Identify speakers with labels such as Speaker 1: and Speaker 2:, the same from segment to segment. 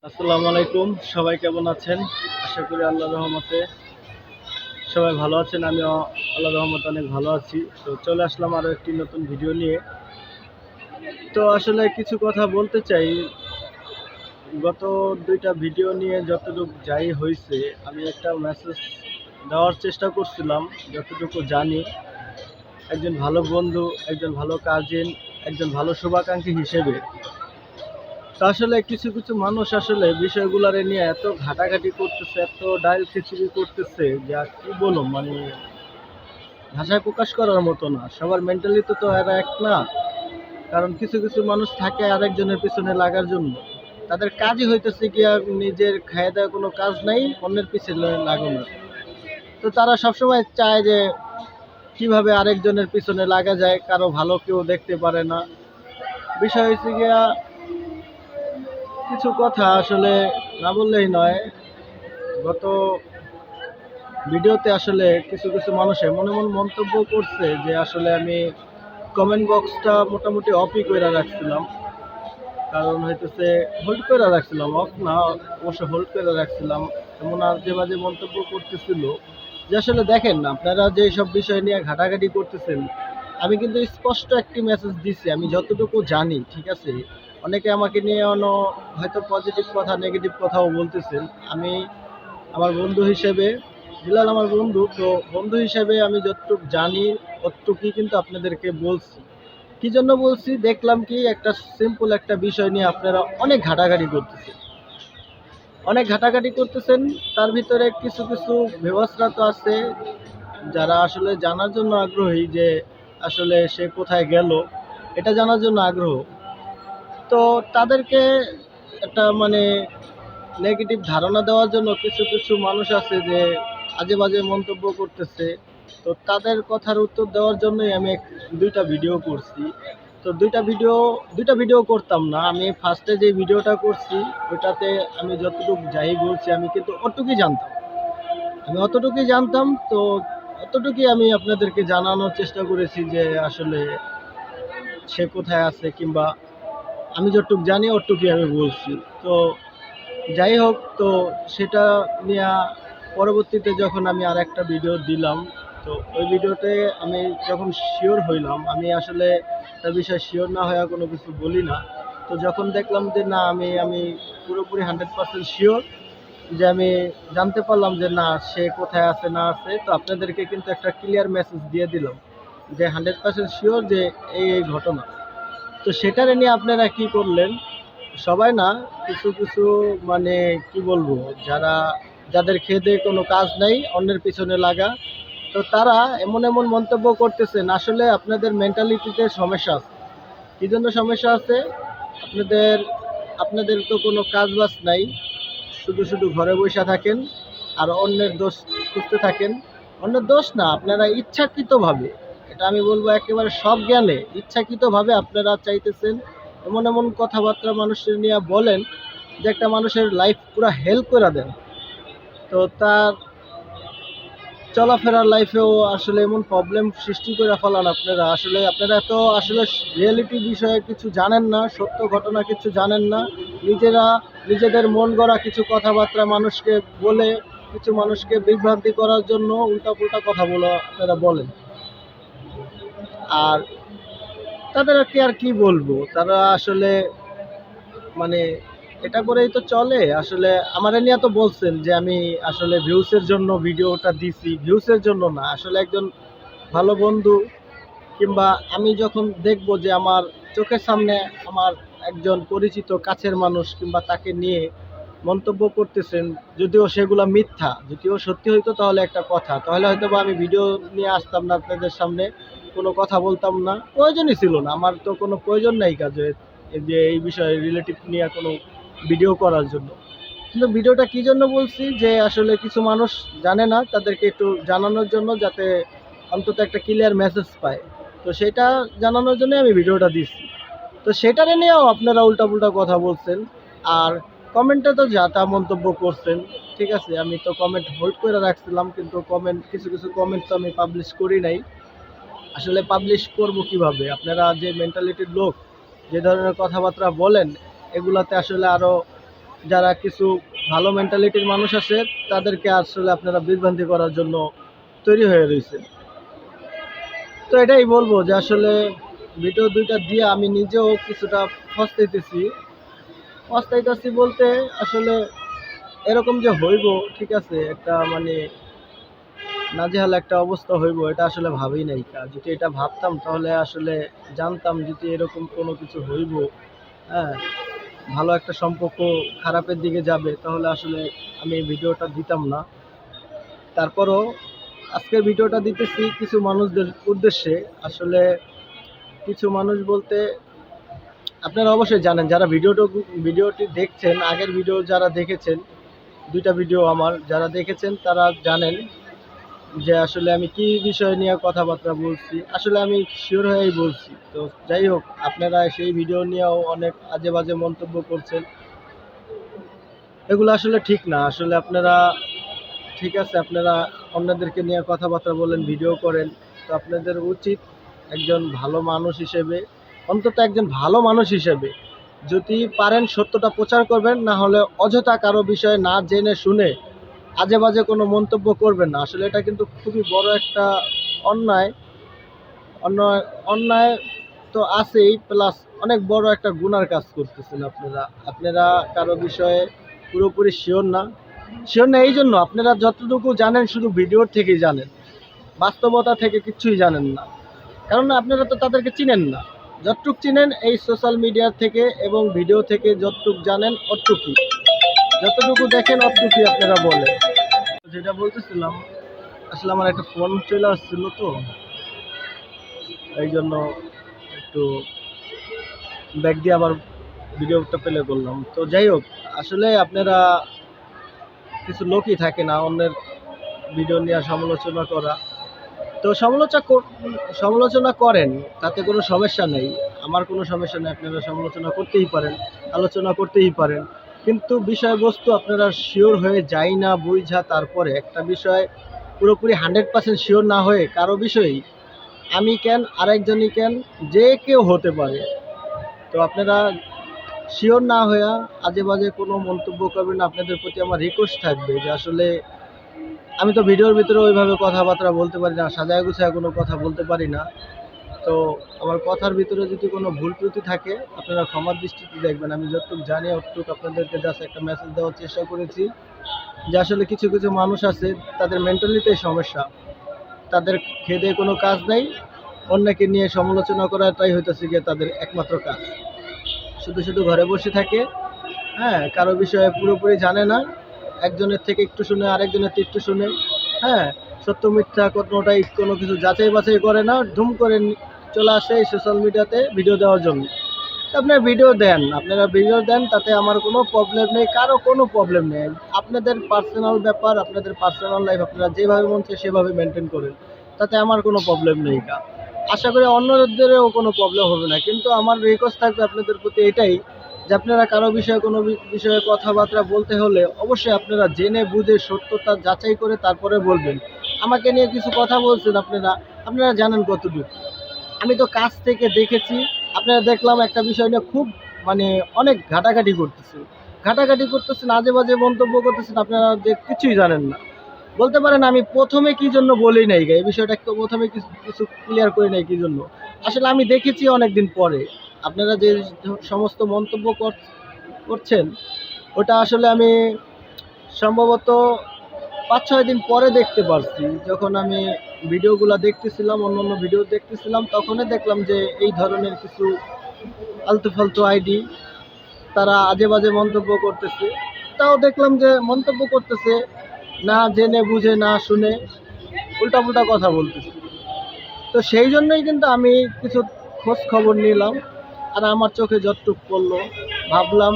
Speaker 1: আসসালামু আলাইকুম। সবাই কেমন আছেন? আশা করি আল্লাহর রহমতে সবাই ভালো আছেন। আমিও আল্লাহর রহমতে অনেক ভালো আছি। তো চলে আসলাম আরও একটি নতুন ভিডিও নিয়ে। তো আসলে কিছু কথা বলতে চাই। গত ২টা ভিডিও নিয়ে যতটুকু যাই হয়েছে, আমি একটা মেসেজ দেওয়ার চেষ্টা করছিলাম যতটুকু জানি। একজন ভালো বন্ধু, একজন ভালো কাজিন, একজন ভালো শুভাকাঙ্ক্ষী হিসেবে। তো আসলে কিছু কিছু মানুষ আসলে বিষয়গুলারে নিয়ে এত ঘাটাঘাটি করতেছে, এত ডাইল খিচুড়ি করতেছে যে আর কি বলবো, মানে ভাষায় প্রকাশ করার মতো না। সবার মেন্টালিটি তো এরা এক না। কারণ কিছু কিছু মানুষ থাকে আরেকজনের পিছনে লাগার জন্য। তাদের কাজই হইতেছে গিয়া নিজের খায় দাওয়া কোনো কাজ নাই, অন্যের পিছনে লাগানো। তো তারা সবসময় চায় যে কিভাবে আরেকজনের পিছনে লাগা যায়, কারো ভালো কেউ দেখতে পারে না। বিষয় হয়েছে গিয়া কিছু কথা আসলে না বললেই নয়। গত ভিডিওতে আসলে কিছু কিছু মানুষ এমন এমন মন্তব্য করছে যে আসলে আমি কমেন্ট বক্সটা মোটামুটি অফই করে রাখছিলাম। কারণ হইতেছে হোল্ড করে রাখছিলাম, অফ না, অবশ্য হোল্ড করে রাখছিলাম। এমন আজে বাজে মন্তব্য করতেছিল যে আসলে দেখেন না, আপনারা যে সব বিষয় নিয়ে ঘাটাঘাটি করতেছেন, আমি কিন্তু স্পষ্ট একটি মেসেজ দিছি আমি যতটুকু জানি, ঠিক আছে? অনেকে আমাকে নিয়ে হয়তো পজিটিভ কথা নেগেটিভ কথাও বলতেছেন। আমি আমার বন্ধু হিসেবে, বিলাল আমার বন্ধু, তো বন্ধু হিসেবে আমি যতটুকু জানি ততটুকুই কিন্তু আপনাদেরকে বলছি। কি জন্য বলছি, দেখলাম কি একটা সিম্পল একটা বিষয় নিয়ে আপনারা অনেক ঘাটাঘাটি করতেছেন, অনেক ঘাটাঘাটি করতেছেন। তার ভিতরে কিছু কিছু বেবাসরা তো আছে যারা আসলে জানার জন্য আগ্রহী যে আসলে সে কোথায় গেল, এটা জানার জন্য আগ্রহ। তো তাদেরকে একটা মানে নেগেটিভ ধারণা দেওয়ার জন্য কিছু কিছু মানুষ আছে যে আজে বাজে মন্তব্য করতেছে। তো তাদের কথার উত্তর দেওয়ার জন্যই আমি 2টা ভিডিও করছি। তো 2টা ভিডিও করতাম না, আমি ফার্স্টে যে ভিডিওটা করছি ওইটাতে আমি যতটুকু যাই বলছি আমি কিন্তু অতটুকুই জানতাম, আমি অতটুকুই জানতাম। তো অতটুকুই আমি আপনাদেরকে জানানোর চেষ্টা করেছি যে আসলে সে কোথায় আছে, কিংবা আমি যতটুকু জানি অতটুকুই আমি বলছি। তো যাই হোক, তো সেটা নিয়ে পরবর্তীতে যখন আমি আর একটা ভিডিও দিলাম, তো ওই ভিডিওতে আমি যখন শিওর হইলাম, আমি আসলে একটা বিষয় শিওর না হয়ে কোনো কিছু বলি না। তো যখন দেখলাম যে না, আমি পুরোপুরি 100% শিওর, যে আমি জানতে পারলাম যে না, সে কোথায় আছে না আছে, তো আপনাদেরকে কিন্তু একটা ক্লিয়ার মেসেজ দিয়ে দিলাম যে 100% শিওর যে এই ঘটনা। তো সেটারে নিয়ে আপনারা কি করলেন? সবাই না, কিছু কিছু মানে কি বলবো, যাদের খেয়ে কোনো কাজ নাই, অন্যের পিছনে লাগা, তো তারা এমন এমন মন্তব্য করতেছেন। আসলে আপনাদের মেন্টালিটিতে সমস্যা আছে। কি জন্য সমস্যা আছে? আপনাদের আপনাদের তো কোনো কাজ বাজ নাই, শুধু শুধু ঘরে বসে থাকেন আর অন্যের দোষ খুঁজতে থাকেন। অন্যের দোষ না, আপনারা ইচ্ছাকৃতভাবে, এটা আমি বলবো একেবারে সব জ্ঞানে ইচ্ছাকৃতভাবে আপনারা চাইতেছেন এমন এমন কথাবার্তা মানুষের নিয়ে বলেন যে একটা মানুষের লাইফ পুরো হেল্প করে দেন। তো তার চলাফেরার লাইফেও আসলে এমন প্রবলেম সৃষ্টি করে ফেলান আপনারা। আসলে আপনারা তো আসলে রিয়েলিটি বিষয়ে কিছু জানেন না, সত্য ঘটনা কিছু জানেন না। নিজেরা নিজেদের মন গড়া কিছু কথাবার্তা মানুষকে বলে, কিছু মানুষকে বিভ্রান্তি করার জন্য উল্টাপুল্টা কথা বলে আপনারা বলেন। আর তাদেরকে আর কি বলবো, তারা আসলে মানে এটা করেই তো চলে। আসলে আমার নিয়ে তো বলছেন যে আমি আসলে ভিউসের জন্য ভিডিওটা দিছি, ভিউসের জন্য না। আসলে একজন ভালো বন্ধু, কিংবা আমি যখন দেখব যে আমার চোখের সামনে আমার একজন পরিচিত কাছের মানুষ কিংবা তাকে নিয়ে মন্তব্য করতেছেন, যদিও সেগুলো মিথ্যা, যদিও সত্যি হইতো তাহলে একটা কথা, তাহলে হয়তো বা আমি ভিডিও নিয়ে আসতাম না আপনাদের সামনে, কোনো কথা বলতাম না, প্রয়োজনই ছিল না। আমার তো কোনো প্রয়োজন নাই কাজে যে এই বিষয়ে রিলেটিভ নিয়ে কোনো ভিডিও করার জন্য। কিন্তু ভিডিওটা কী জন্য বলছি, যে আসলে কিছু মানুষ জানে না, তাদেরকে একটু জানানোর জন্য, যাতে অন্তত একটা ক্লিয়ার মেসেজ পায়। তো সেটা জানানোর জন্য আমি ভিডিওটা দিচ্ছি। তো সেটারে নিয়েও আপনারা উল্টাপুল্টা কথা বলছেন। আর কমেন্টে তো যা তা মন্তব্য করছেন, ঠিক আছে? আমি তো কমেন্ট হোল্ড করে রাখছিলাম, কিন্তু কিছু কিছু কমেন্ট তো আমি পাবলিশ করি নাই। আসলে পাবলিশ করব কিভাবে? আপনারা যে মেন্টালিটির লোক, যে ধরনের কথাবার্তা বলেন, এগুলাতে আসলে আরও যারা কিছু ভালো মেন্টালিটির মানুষ আছে তাদেরকে আসলে আপনারা বিভ্রান্তি করার জন্য তৈরি হয়ে রয়েছে। তো এটাই বলবো যে আসলে ভিডিও দুইটা দিয়ে আমি নিজেও কিছুটা পস্তাইতেছি বলতে আসলে এরকম যে হইব, ঠিক আছে, একটা মানে নাজেহাল একটা অবস্থা হইব এটা আসলে ভাবেই নাই। যদি এটা ভাবতাম তাহলে আসলে জানতাম যদি এরকম কোনো কিছু হইব, হ্যাঁ, ভালো একটা সম্পর্ক খারাপের দিকে যাবে, তাহলে আসলে আমি এই ভিডিওটা দিতাম না। তারপরও আজকের ভিডিওটা দিতেছি কিছু মানুষদের উদ্দেশ্যে। আসলে কিছু মানুষ বলতে আপনারা অবশ্যই জানেন, যারা ভিডিওটি দেখছেন, আগের ভিডিও যারা দেখেছেন, দুইটা ভিডিও আমার যারা দেখেছেন তারা জানেন যে আসলে আমি কি বিষয় নিয়ে কথাবার্তা বলছি। আসলে আমি শিওর হয়েই বলছি। তো যাই হোক, আপনারা সেই ভিডিও নিয়েও অনেক আজে বাজে মন্তব্য করছেন, এগুলো আসলে ঠিক না। আসলে আপনারা, ঠিক আছে, আপনারা অন্যদেরকে নিয়ে কথাবার্তা বলেন, ভিডিও করেন, তো আপনাদের উচিত একজন ভালো মানুষ হিসেবে, অন্তত একজন ভালো মানুষ হিসেবে যদি পারেন সত্যটা প্রচার করবেন, না হলে অযথা কারো বিষয়ে না জেনে শুনে আজে বাজে কোনো মন্তব্য করবেন না। আসলে এটা কিন্তু খুবই বড় একটা অন্যায়। অন্যায় অন্যায় তো আছেই, প্লাস অনেক বড় একটা গুনার কাজ করতেছেন আপনারা। আপনারা কারো বিষয়ে পুরোপুরি শিওর না এই জন্য আপনারা যতটুকু জানেন শুধু ভিডিওর থেকেই জানেন, বাস্তবতা থেকে কিচ্ছুই জানেন না। কারণ আপনারা তো তাদেরকে চিনেন না। যতটুক চিনেন এই সোশ্যাল মিডিয়া থেকে এবং ভিডিও থেকে, যতটুক জানেন অতটুকুই, যতটুকু দেখেন অতটুকুই আপনারা বলেন। যেটা বলতেছিলাম, আসলে আমার একটা ফোন চলে আসছিল, তো এই জন্য একটু ব্যাক দিয়ে আবার ভিডিওটা প্লে করলাম। তো যাই হোক, আসলে আপনারা কিছু লোকই থাকে না অন্যের ভিডিও নিয়ে সমালোচনা করা। তো সমালোচনা করেন, তাতে কোনো সমস্যা নেই, আমার কোনো সমস্যা নেই। আপনারা সমালোচনা করতেই পারেন, আলোচনা করতেই পারেন, কিন্তু বিষয়বস্তু আপনারা শিওর হয়ে যাই না বুঝা, তারপরে একটা বিষয় পুরোপুরি 100% শিওর না হয়ে কারো বিষয়েই আমি কেন, আরেকজনই কেন, যে কেউ হতে পারে, তো আপনারা শিওর না হয়ে আজে বাজে কোনো মন্তব্য করবেন না। আপনাদের প্রতি আমার রিকোয়েস্ট থাকবে যে আসলে আমি তো ভিডিওর ভিতরে ওইভাবে কথাবার্তা বলতে পারি না, সাজায় গুছায় কোনো কথা বলতে পারি না। তো আমার কথার ভিতরে যদি কোনো ভুল ত্রুটি থাকে আপনারা ক্ষমার দৃষ্টিতে দেখবেন। আমি যতটুকু জানি অতটুকু আপনাদেরকে জাস্ট একটা মেসেজ দেওয়ার চেষ্টা করেছি যে আসলে কিছু কিছু মানুষ আছে তাদের মেন্টালিতেই সমস্যা, তাদের খেয়ে দেয়ে কোনো কাজ নেই, অন্যকে নিয়ে সমালোচনা করাটাই হইতেছে গিয়ে তাদের একমাত্র কাজ। শুধু শুধু ঘরে বসে থাকে, হ্যাঁ, কারো বিষয়ে পুরোপুরি জানে না, একজনের থেকে একটু শুনে আরেকজনের থেকে একটু শুনে, হ্যাঁ, সত্য মিথ্যা কোনোটাই কোনো কিছু যাচাই বাছাই করে না, ধুম করে চলে আসে এই সোশ্যাল মিডিয়াতে ভিডিও দেওয়ার জন্য। তো আপনারা ভিডিও দেন, তাতে আমার কোনো প্রবলেম নেই, কারো কোনো প্রবলেম নেই। আপনাদের পার্সোনাল ব্যাপার, আপনাদের পার্সোনাল লাইফ আপনারা যেভাবে মন চায় সেভাবে মেনটেন করেন, তাতে আমার কোনো প্রবলেম নেই। আশা করি অন্যদেরও কোনো প্রবলেম হবে না, কিন্তু আমার রিকোয়েস্ট থাকবে আপনাদের প্রতি এটাই যে আপনারা কারো বিষয়ে কোনো বিষয়ে কথাবার্তা বলতে হলে অবশ্যই আপনারা জেনে বুঝে সত্যতা যাচাই করে তারপরে বলবেন। আমাকে নিয়ে কিছু কথা বলছেন আপনারা জানেন কতটুকু, আমি তো কাছ থেকে দেখেছি। আপনারা দেখলাম একটা বিষয় নিয়ে খুব মানে অনেক ঘাটাঘাটি করতেছেন, আজে বাজে মন্তব্য করতেছেন, আপনারা যে কিছুই জানেন না। বলতে পারেন আমি প্রথমে কি জন্য বলি নাই, এই বিষয়টা একটু প্রথমে কিছু ক্লিয়ার করি নাই কি জন্য। আসলে আমি দেখেছি অনেকদিন পরে আপনারা যে সমস্ত মন্তব্য করছেন, ওটা আসলে আমি সম্ভবত 5-6 দিন পরে দেখতে পারছি। যখন আমি ভিডিওগুলো দেখতেছিলাম, অন্য ভিডিও দেখতেছিলাম, তখনই দেখলাম যে এই ধরনের কিছু আলতু ফালতু আইডি তারা আজে বাজে মন্তব্য করতেছে। তাও দেখলাম যে মন্তব্য করতেছে না জেনে বুঝে না শুনে, উল্টাপুল্টা কথা বলতেছে। তো সেই জন্যই কিন্তু আমি কিছু খোঁজ খবর নিলাম, আর আমার চোখে যতটুকু পড়লো ভাবলাম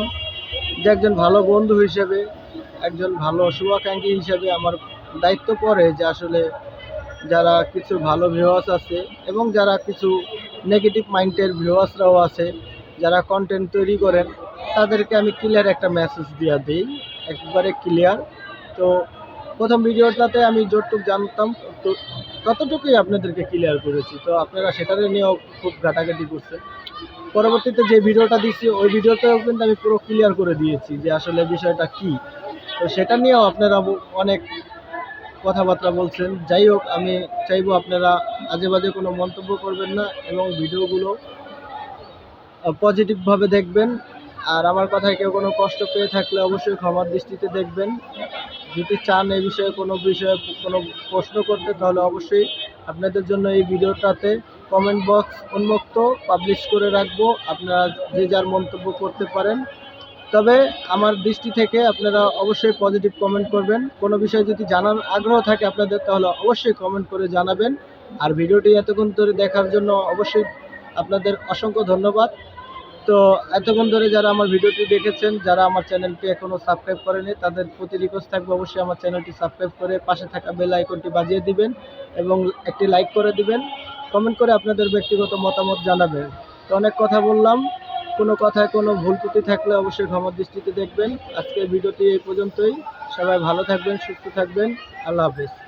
Speaker 1: যে একজন ভালো বন্ধু হিসেবে, একজন ভালো শুভাকাঙ্ক্ষী হিসেবে আমার দায়িত্ব পড়ে যে আসলে যারা কিছু ভালো ভিউয়ার্স আছে এবং যারা কিছু নেগেটিভ মাইন্ডের ভিউয়ার্সরাও আছে, যারা কন্টেন্ট তৈরি করেন, তাদেরকে আমি ক্লিয়ার একটা মেসেজ দিয়ে দিই, একবারে ক্লিয়ার। তো প্রথম ভিডিওটাতে আমি যতটুকু জানতাম ততটুকুই আপনাদেরকে ক্লিয়ার করেছি। তো আপনারা সেটারে নিয়েও খুব ঘাটাঘাটি করছেন। পরবর্তীতে যে ভিডিওটা দিচ্ছি ওই ভিডিওতেও কিন্তু আমি পুরো ক্লিয়ার করে দিয়েছি যে আসলে বিষয়টা কি। তো সেটা নিয়েও আপনারা অনেক কথাবার্তা বলছেন। যাই হোক, আমি চাইবো আপনারা আজে বাজে কোনো মন্তব্য করবেন না এবং ভিডিওগুলো পজিটিভভাবে দেখবেন। আর আমার কথায় কেউ কোনো কষ্ট পেয়ে থাকলে অবশ্যই ক্ষমার দৃষ্টিতে দেখবেন। যদি চান এই বিষয়ে কোনো প্রশ্ন করতে, তাহলে অবশ্যই আপনাদের জন্য এই ভিডিওটাতে কমেন্ট বক্স উন্মুক্ত পাবলিশ করে রাখবো। আপনারা যে যার মন্তব্য করতে পারেন। তবে আমার দৃষ্টি থেকে আপনারা অবশ্যই পজিটিভ কমেন্ট করবেন। কোনো বিষয়ে যদি জানার আগ্রহ থাকে আপনাদের, তাহলে অবশ্যই কমেন্ট করে জানাবেন। আর ভিডিওটি এতক্ষণ ধরে দেখার জন্য অবশ্যই আপনাদের অসংখ্য ধন্যবাদ। তো এতক্ষণ ধরে যারা আমার ভিডিওটি দেখেছেন, যারা আমার চ্যানেলটি এখনও সাবস্ক্রাইব করেনি, তাদের প্রতি রিকোয়েস্ট থাকবে অবশ্যই আমার চ্যানেলটি সাবস্ক্রাইব করে পাশে থাকা বেল আইকনটি বাজিয়ে দিবেন এবং একটি লাইক করে দিবেন। কমেন্ট করে আপনাদের ব্যক্তিগত মতামত জানাবেন। তো অনেক কথা বললাম, কোনো কথায় কোনো ভুল ত্রুটি থাকলে অবশ্যই ক্ষমার দৃষ্টিতে দেখবেন। আজকের ভিডিওটি এই পর্যন্তই। সবাই ভালো থাকবেন, সুস্থ থাকবেন। আল্লাহ হাফেজ।